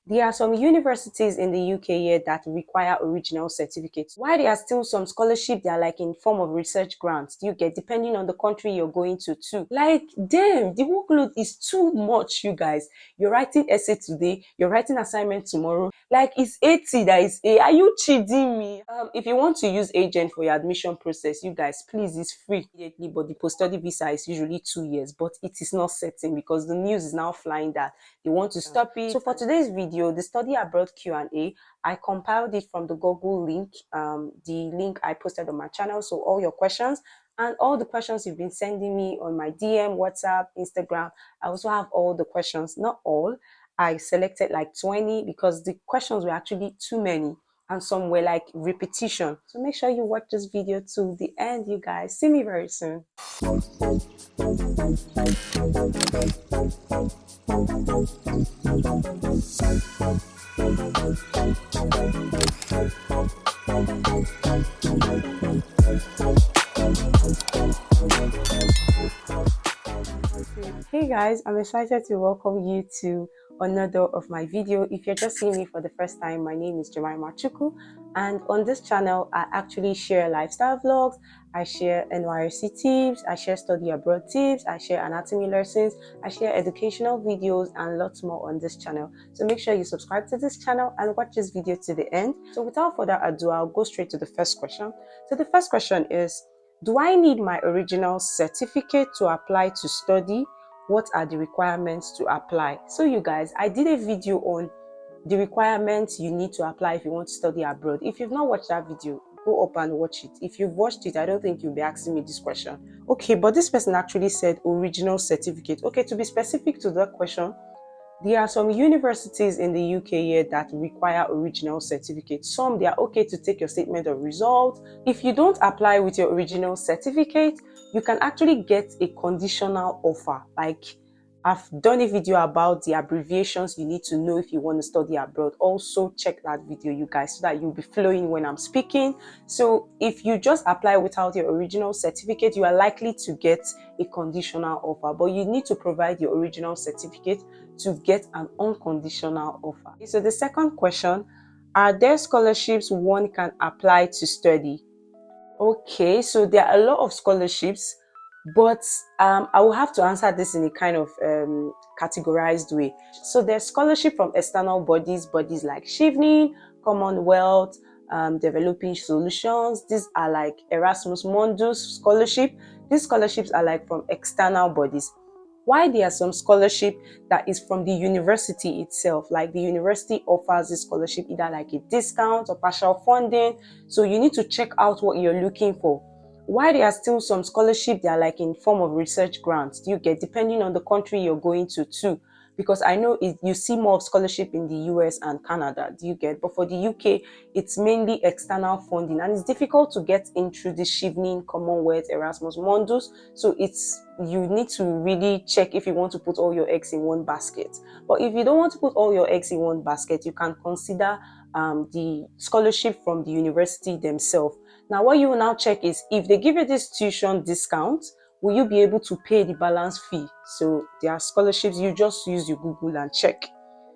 There are some universities in the UK here that require original certificates. While there are still some scholarships that are like in form of research grants, you get depending on the country you're going to too. Like, damn, the workload is too much, you guys. You're writing essay today, you're writing assignment tomorrow. Like, it's 80 that is A. Are you cheating me? If you want to use agent for your admission process, you guys, please, it's free immediately, but the post-study visa is usually 2 years, but it is not certain because the news is now flying that they want to stop it. So for today's video, the study abroad Q&A, I compiled it from the Google link, the link I posted on my channel. So all your questions and all the questions you've been sending me on my DM, WhatsApp, Instagram, I also have all the questions. Not all. I selected like 20 because the questions were actually too many and some were like repetition. So make sure you watch this video to the end, you guys. See me very soon. Hey guys, I'm excited to welcome you to another of my video. If you're just seeing me for the first time, my name is Jemima Chuku, and on this channel I actually share lifestyle vlogs, I share NYSC tips, I share study abroad tips, I share anatomy lessons, I share educational videos and lots more on this channel. So make sure you subscribe to this channel and watch this video to the end. So without further ado, I'll go straight to the first question. So the first question is, do I need my original certificate to apply to study? What are the requirements to apply? So you guys, I did a video on the requirements you need to apply if you want to study abroad. If you've not watched that video, go up and watch it. If you've watched it, I don't think you'll be asking me this question. Okay, but this person actually said original certificate. Okay, to be specific to that question, there are some universities in the UK here that require original certificates. Some, they are okay to take your statement of result. If you don't apply with your original certificate, you can actually get a conditional offer. Like, I've done a video about the abbreviations you need to know if you want to study abroad. Also check that video, you guys, so that you'll be flowing when I'm speaking. So if you just apply without your original certificate, you are likely to get a conditional offer, but you need to provide your original certificate to get an unconditional offer. So the second question, are there scholarships one can apply to study? Okay, so there are a lot of scholarships, but I will have to answer this in a kind of categorized way. So there's scholarship from external bodies like Chevening, Commonwealth, Developing Solutions. These are like Erasmus Mundus scholarship. These scholarships are like from external bodies. Why there are some scholarship that is from the university itself, like the university offers this scholarship either like a discount or partial funding. So you need to check out what you're looking for. Why there are still some scholarship that are like in form of research grants, you get depending on the country you're going to too. Because I know you see more of scholarship in the US and Canada, do you get? But for the UK, it's mainly external funding, and it's difficult to get into the Chevening, Commonwealth, Erasmus Mundus. So you need to really check if you want to put all your eggs in one basket. But if you don't want to put all your eggs in one basket, you can consider the scholarship from the university themselves. Now, what you will now check is if they give you this tuition discount, will you be able to pay the balance fee? So there are scholarships, you just use your Google and check.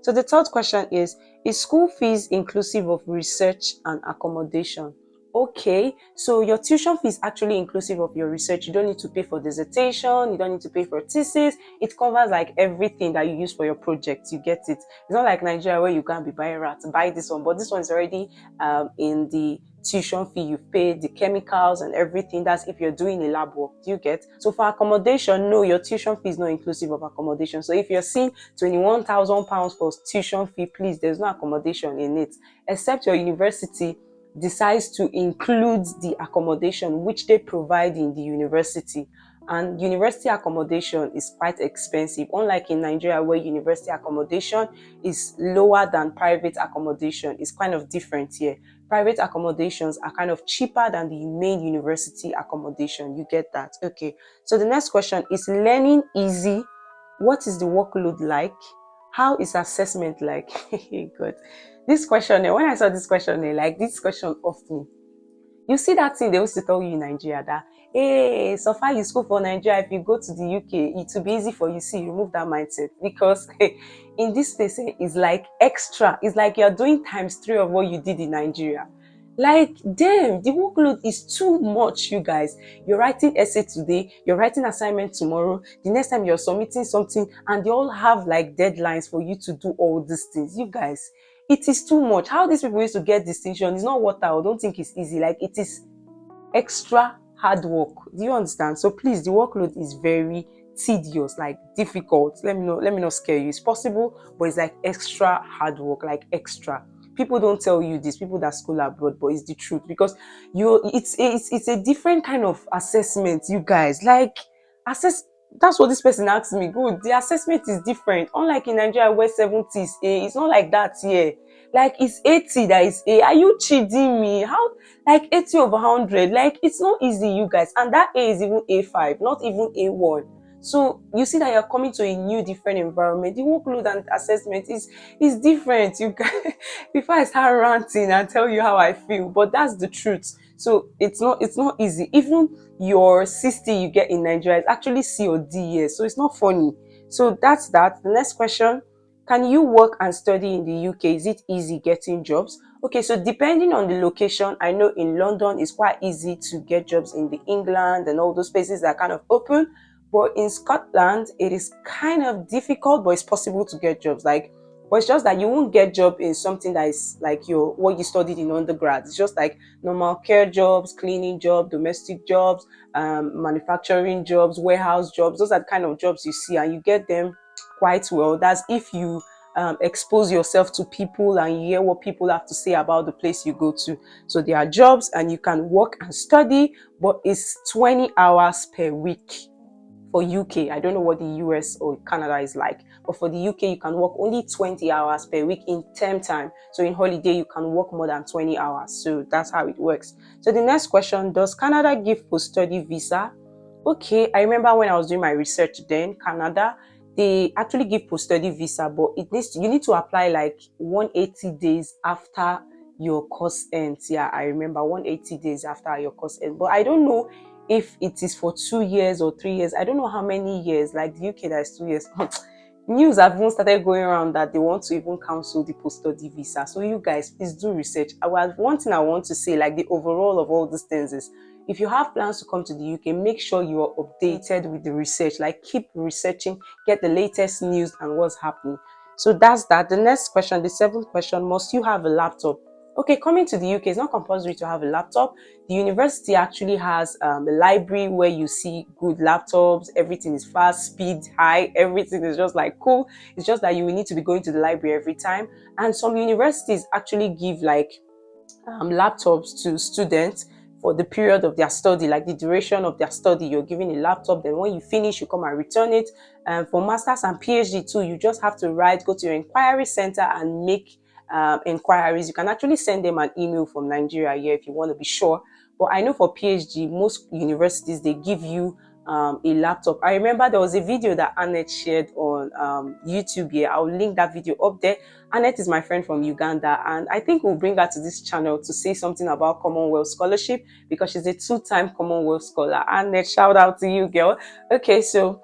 So the third question is school fees inclusive of research and accommodation? Okay, so your tuition fee is actually inclusive of your research. You don't need to pay for dissertation, you don't need to pay for thesis. It covers like everything that you use for your project. You get it. It's not like Nigeria where you can't be buying rats, buy this one, but this one is already in the tuition fee. You've paid the chemicals and everything. That's if you're doing a lab work. Do you get? So for accommodation, no, your tuition fee is not inclusive of accommodation. So if you're seeing £21,000 for tuition fee, please, there's no accommodation in it, except your university decides to include the accommodation which they provide in the university. And university accommodation is quite expensive, unlike in Nigeria where university accommodation is lower than private accommodation. It's kind of different here. Private accommodations are kind of cheaper than the main university accommodation. You get that? Okay. So the next question is learning easy? What is the workload like? How is assessment like? Good. This question, when I saw this question, like this question of me, you see that thing they used to tell you in Nigeria that hey, so far you school for Nigeria, if you go to the UK, it will be easy for you. See, remove that mindset, because in this place, it's like extra. It's like you're doing times 3 of what you did in Nigeria. Like, damn, the workload is too much, you guys. You're writing essay today, you're writing assignment tomorrow, the next time you're submitting something, and they all have like deadlines for you to do all these things. You guys, it is too much. How these people used to get distinction is not what I don't think it's easy. Like, it is extra hard work. Do you understand? So please, the workload is very tedious, like difficult. Let me not scare you. It's possible, but it's like extra hard work, like extra. People don't tell you this, people that school abroad, but it's the truth, because it's a different kind of assessment, you guys. Like, assess that's what this person asked me. Good, the assessment is different. Unlike in Nigeria where 70 is A, it's not like that here. Like, it's 80 that is A. Are you cheating me? How? Like 80 over 100, like, it's not easy, you guys. And that A is even A5, not even A1. So you see that you're coming to a new, different environment. The workload and assessment is different, you guys. Before I start ranting and tell you how I feel, but that's the truth. So it's not easy. Even your 60 you get in Nigeria is actually C or D years, so it's not funny. So that's that. The next question: can you work and study in the UK? Is it easy getting jobs? Okay, so depending on the location, I know in London it's quite easy to get jobs in the England and all those places that are kind of open. But in Scotland, it is kind of difficult, but it's possible to get jobs. Like, but it's just that you won't get job in something that is like your what you studied in undergrad. It's just like normal care jobs, cleaning jobs, domestic jobs, manufacturing jobs, warehouse jobs. Those are the kind of jobs you see, and you get them quite well. That's if you expose yourself to people and you hear what people have to say about the place you go to. So there are jobs and you can work and study, but it's 20 hours per week for UK. I don't know what the US or Canada is like, but for the UK, you can work only 20 hours per week in term time. So in holiday, you can work more than 20 hours. So that's how it works. So the next question: does Canada give post-study visa? Okay, I remember when I was doing my research then, Canada, they actually give post-study visa, but you need to apply like 180 days after your course ends. Yeah, I remember 180 days after your course ends. But I don't know if it is for 2 years or 3 years. I don't know how many years. Like the UK, that is 2 years. News have even started going around that they want to even cancel the post-study visa. So you guys, please do research. One thing I want to say, like the overall of all these things is, if you have plans to come to the UK, make sure you are updated with the research. Like, keep researching, get the latest news and what's happening. So that's that. The next question, the seventh question: must you have a laptop? Okay, coming to the UK, it's not compulsory to have a laptop. The university actually has a library where you see good laptops. Everything is fast, speed, high. Everything is just like cool. It's just that you will need to be going to the library every time. And some universities actually give like laptops to students for the period of their study, like the duration of their study. You're given a laptop, then when you finish, you come and return it. And for masters and PhD too, you just have to go to your inquiry center and make inquiries. You can actually send them an email from Nigeria here if you want to be sure. But I know for PhD, most universities, they give you a laptop. I remember there was a video that Annette shared on YouTube here. I'll link that video up there. Annette is my friend from Uganda, and I think we'll bring her to this channel to say something about Commonwealth Scholarship, because she's a 2-time Commonwealth scholar. Annette, shout out to you, girl. Okay, so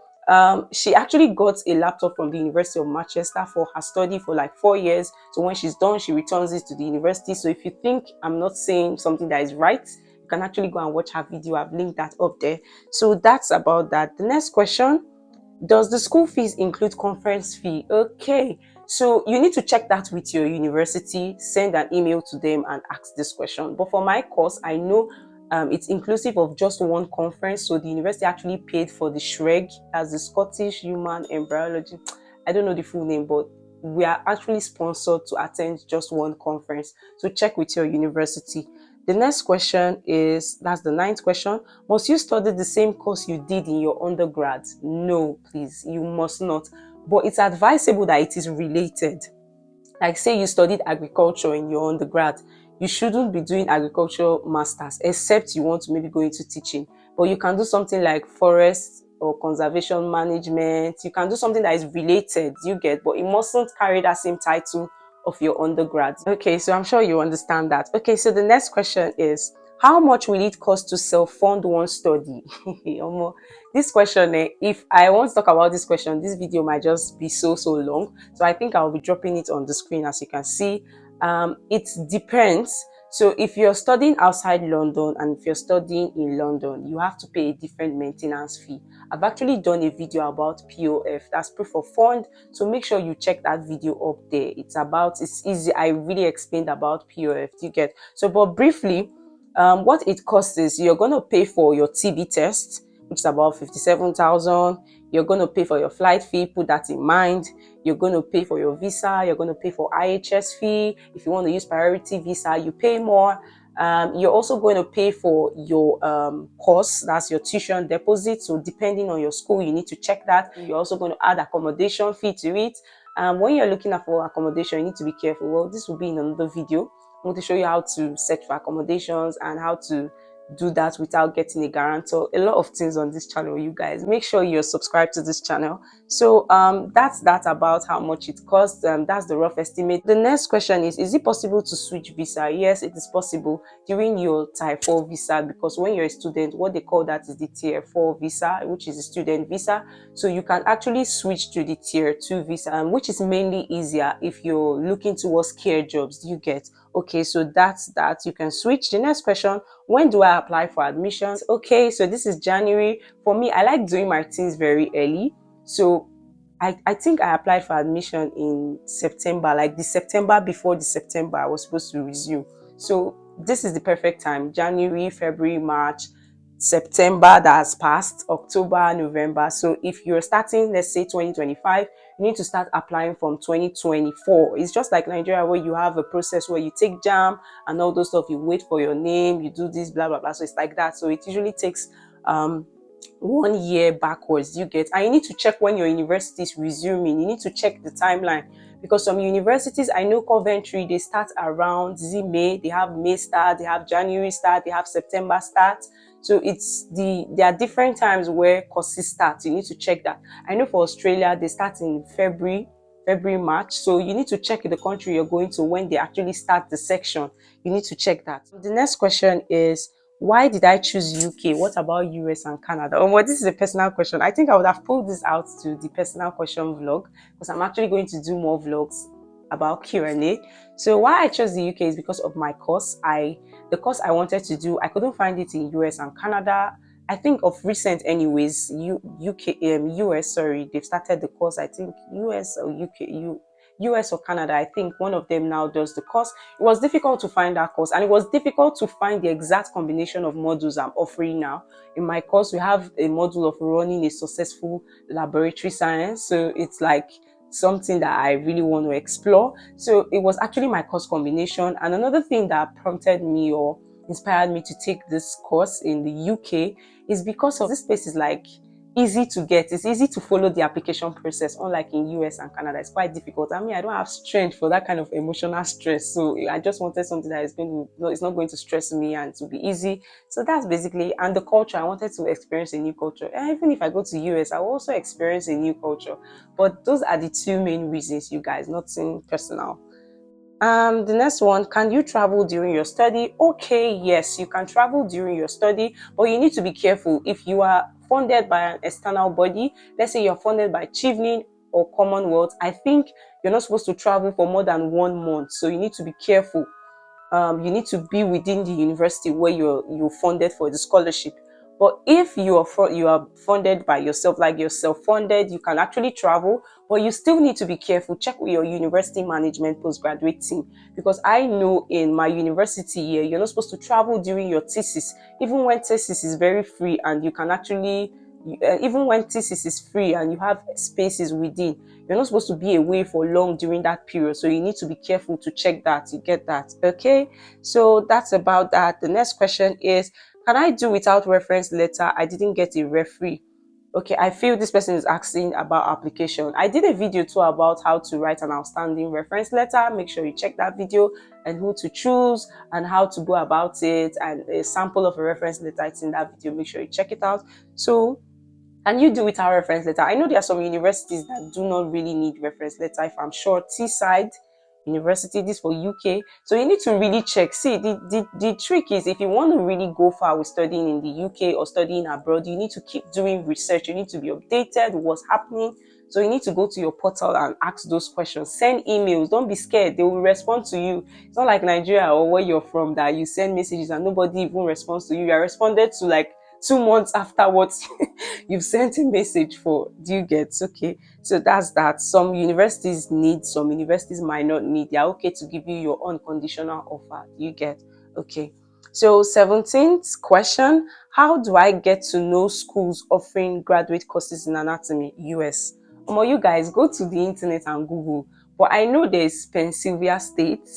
she actually got a laptop from the University of Manchester for her study for like 4 years. So when she's done, she returns it to the university. So if you think I'm not saying something that is right, you can actually go and watch her video. I've linked that up there. So that's about that. The next question: does the school fees include conference fee? Okay, so you need to check that with your university. Send an email to them and ask this question. But for my course, I know it's inclusive of just one conference. So the university actually paid for the SHREG, as the Scottish Human Embryology. I don't know the full name, but we are actually sponsored to attend just one conference. So check with your university. The next question is, that's the ninth question: must you study the same course you did in your undergrad? No, please, you must not. But it's advisable that it is related. Like, say you studied agriculture in your undergrad, you shouldn't be doing agriculture masters except you want to maybe go into teaching. But you can do something like forest or conservation management. You can do something that is related, you get, but it mustn't carry that same title of your undergrad. Okay, so I'm sure you understand that. Okay, so the next question is, How much will it cost to self-fund one study? This question, if I want to talk about this question, this video might just be so long. So I think I'll be dropping it on the screen. As you can see, it depends. So if you're studying outside London and if you're studying in London, you have to pay a different maintenance fee. I've actually done a video about POF, that's proof of fund. So make sure you check that video up there. It's easy. I really explained about POF. Do you get? So, but briefly, what it costs is you're going to pay for your TB test, which is about 57,000. You're going to pay for your flight fee. Put that in mind. You're going to pay for your visa. You're going to pay for IHS fee. If you want to use priority visa, you pay more. You're also going to pay for your course, that's your tuition deposit. So depending on your school, you need to check that. You're also going to add accommodation fee to it. When you're looking at for accommodation, you need to be careful. Well, this will be in another video. I want to show you how to search for accommodations and how to do that without getting a guarantor. A lot of things on this channel, you guys. Make sure you're subscribed to this channel. So that's that about how much it costs. That's the rough estimate. The next question is it possible to switch visa? Yes, it is possible during your Tier 4 visa, because when you're a student, what they call that is the Tier 4 visa, which is a student visa. So you can actually switch to the Tier 2 visa, which is mainly easier if you're looking towards care jobs. Do you get? Okay, so that's that. You can switch. The next question, when do I apply for admissions? Okay, so this is January. For me, I like doing my things very early. So I think I applied for admission in September, like the September before the September I was supposed to resume. So this is the perfect time. January, February, March, September that has passed, October, November. So if you're starting, let's say 2025, you need to start applying from 2024. It's just like Nigeria, where you have a process where you take JAM and all those stuff. You wait for your name, you do this, blah, blah, blah. So it's like that. So it usually takes 1 year backwards. You get? And you need to check when your university is resuming. You need to check the timeline, because some universities, I know Coventry, they start around May. They have May start, they have January start, they have September start. So there are different times where courses start. You need to check that. I know for Australia, they start in February, March. So you need to check the country you're going to when they actually start the section. You need to check that. The next question is, why did I choose UK? What about US and Canada? Oh, well, this is a personal question. I think I would have pulled this out to the personal question vlog, because I'm actually going to do more vlogs about Q&A. So why I chose the UK is because of my course. The course I wanted to do, I couldn't find it in US and Canada. I think of recent anyways, US, sorry, they've started the course. I think US or US or Canada, I think one of them now does the course. It was difficult to find that course, and it was difficult to find the exact combination of modules I'm offering now. In my course, we have a module of running a successful laboratory science. So it's like something that I really want to explore. So it was actually my course combination. And another thing that prompted me or inspired me to take this course in the UK is because of this place is like easy to get. It's easy to follow the application process, unlike in US and Canada. It's quite difficult. I mean, I don't have strength for that kind of emotional stress. So I just wanted something that is it's not going to stress me and to be easy. So that's basically, and the culture, I wanted to experience a new culture. And even if I go to US, I will also experience a new culture. But those are the two main reasons, you guys, nothing personal. The next one, can you travel during your study? Okay, yes, you can travel during your study, but you need to be careful. If you are funded by an external body, let's say you're funded by Chevening or Commonwealth, I think you're not supposed to travel for more than 1 month. So you need to be careful. You need to be within the university where you're funded for the scholarship. But if you are funded by yourself, like you're self-funded, you can actually travel, but you still need to be careful. Check with your university management postgraduate team, because I know in my university here, you're not supposed to travel during your thesis, even when thesis is very free and you can actually, even when thesis is free and you have spaces within, you're not supposed to be away for long during that period. So you need to be careful to check that. You get that? Okay, so that's about that. The next question is, can I do without reference letter? I didn't get a referee. Okay, I feel this person is asking about application. I did a video too about how to write an outstanding reference letter. Make sure you check that video, and who to choose and how to go about it, and a sample of a reference letter. It's in that video. Make sure you check it out. So, can you do without reference letter? I know there are some universities that do not really need reference letter. If I'm sure Teesside, university, this for UK. So you need to really check. See, the trick is, if you want to really go far with studying in the UK or studying abroad, you need to keep doing research. You need to be updated with what's happening. So you need to go to your portal and ask those questions. Send emails. Don't be scared. They will respond to you. It's not like Nigeria or where you're from that you send messages and nobody even responds to you. You are responded to like 2 months afterwards. You've sent a message for. Do you get? Okay. So that's that. Some universities need, some universities might not need. They are okay to give you your unconditional offer. Do you get? Okay. So 17th question, how do I get to know schools offering graduate courses in anatomy, US? You guys go to the internet and Google. But I know there's Pennsylvania State,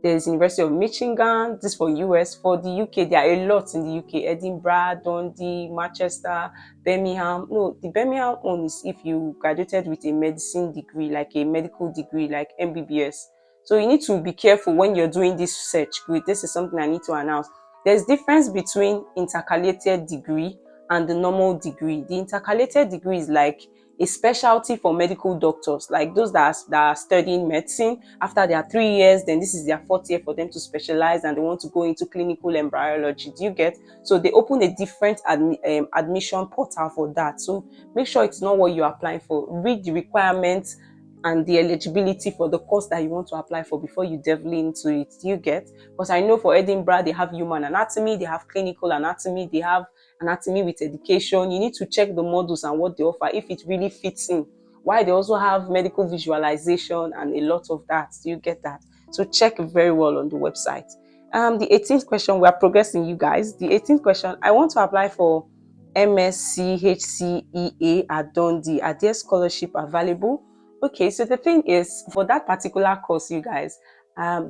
there's University of Michigan, this for US. For the UK, there are a lot in the UK: Edinburgh, Dundee, Manchester, Birmingham. No, the Birmingham one is if you graduated with a medicine degree, like a medical degree, like MBBS. So you need to be careful when you're doing this search. Good, this is something I need to announce. There's difference between intercalated degree and the normal degree. The intercalated degree is like a specialty for medical doctors, like those that are studying medicine. After their 3 years, then this is their 4th year for them to specialize and they want to go into clinical embryology. Do you get? So they open a different admission portal for that. So make sure it's not what you're applying for. Read the requirements and the eligibility for the course that you want to apply for before you delve into it. Do you get? Because I know for Edinburgh, they have human anatomy, they have clinical anatomy, they have anatomy with education. You need to check the modules and what they offer, if it really fits in. Why they also have medical visualization and a lot of that. Do you get that? So check very well on the website. The 18th question, we are progressing, you guys. The 18th question, I want to apply for MSc HCEA at Dundee. Are there scholarship available? Okay, so the thing is, for that particular course, you guys,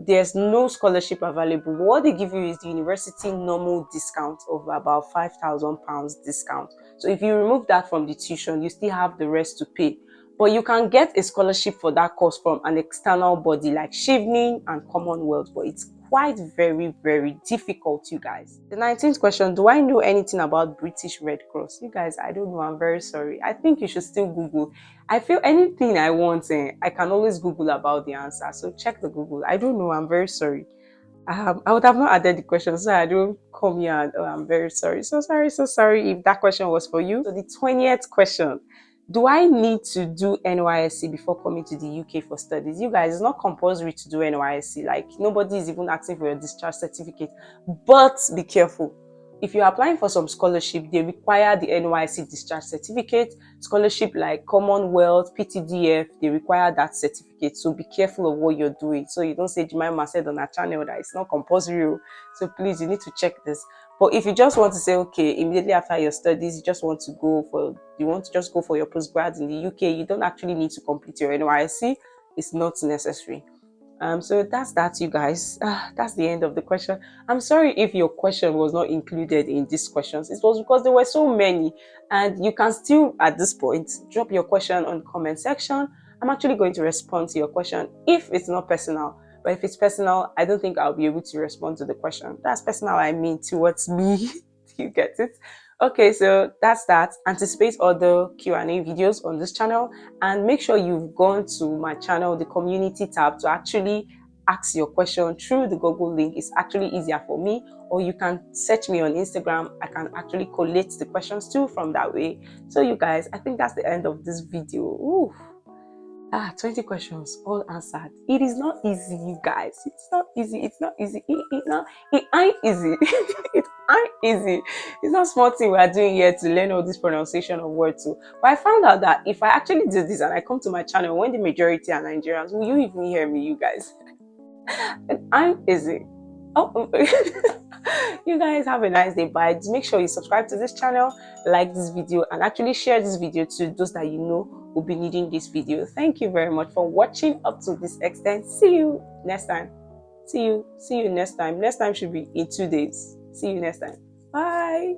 there's no scholarship available. What they give you is the university normal discount of about £5,000 discount. So if you remove that from the tuition, you still have the rest to pay. But you can get a scholarship for that course from an external body like Chevening and Commonwealth, but it's quite very, very difficult, you guys. The 19th question, do I know anything about British Red Cross? You guys, I don't know. I'm very sorry. I think you should still Google. I feel anything I want, I can always Google about the answer. So check the Google. I don't know. I'm very sorry. I would have not added the question, so I don't come here and, oh, I'm very sorry. So sorry if that question was for you. So the 20th question, do I need to do NYSC before coming to the UK for studies? You guys, it's not compulsory to do NYSC. Like, nobody is even asking for your discharge certificate. But be careful. If you're applying for some scholarship, they require the NYSC discharge certificate. Scholarship like Commonwealth, PTDF, they require that certificate. So be careful of what you're doing. So you don't say Jemima said on our channel that it's not compulsory. So please, you need to check this. But if you just want to say, okay, immediately after your studies, you just want to just go for your postgrad in the UK, you don't actually need to complete your NYSC. It's not necessary. So that's that, you guys. That's the end of the question. I'm sorry if your question was not included in these questions. It was because there were so many, and you can still, at this point, drop your question on the comment section. I'm actually going to respond to your question if it's not personal. But if it's personal, I don't think I'll be able to respond to the question. That's personal, I mean, towards me. You get it? Okay, so that's that. Anticipate other Q&A videos on this channel, and make sure you've gone to my channel, the community tab, to actually ask your question through the Google link. It's actually easier for me, or you can search me on Instagram. I can actually collate the questions too from that way. So you guys, I think that's the end of this video. Ooh. 20 questions all answered. It is not easy, you guys. It's not easy. It's not easy. It ain't easy. It ain't easy. It's not small thing we are doing here to learn all this pronunciation of words too. But I found out that if I actually do this and I come to my channel when the majority are Nigerians, will you even hear me, you guys? It ain't easy. Oh, you guys have a nice day. Bye. Make sure you subscribe to this channel, like this video, and actually share this video to those that you know will be needing this video. Thank you very much for watching up to this extent. See you next time. See you next time. Next time should be in 2 days. See you next time. Bye.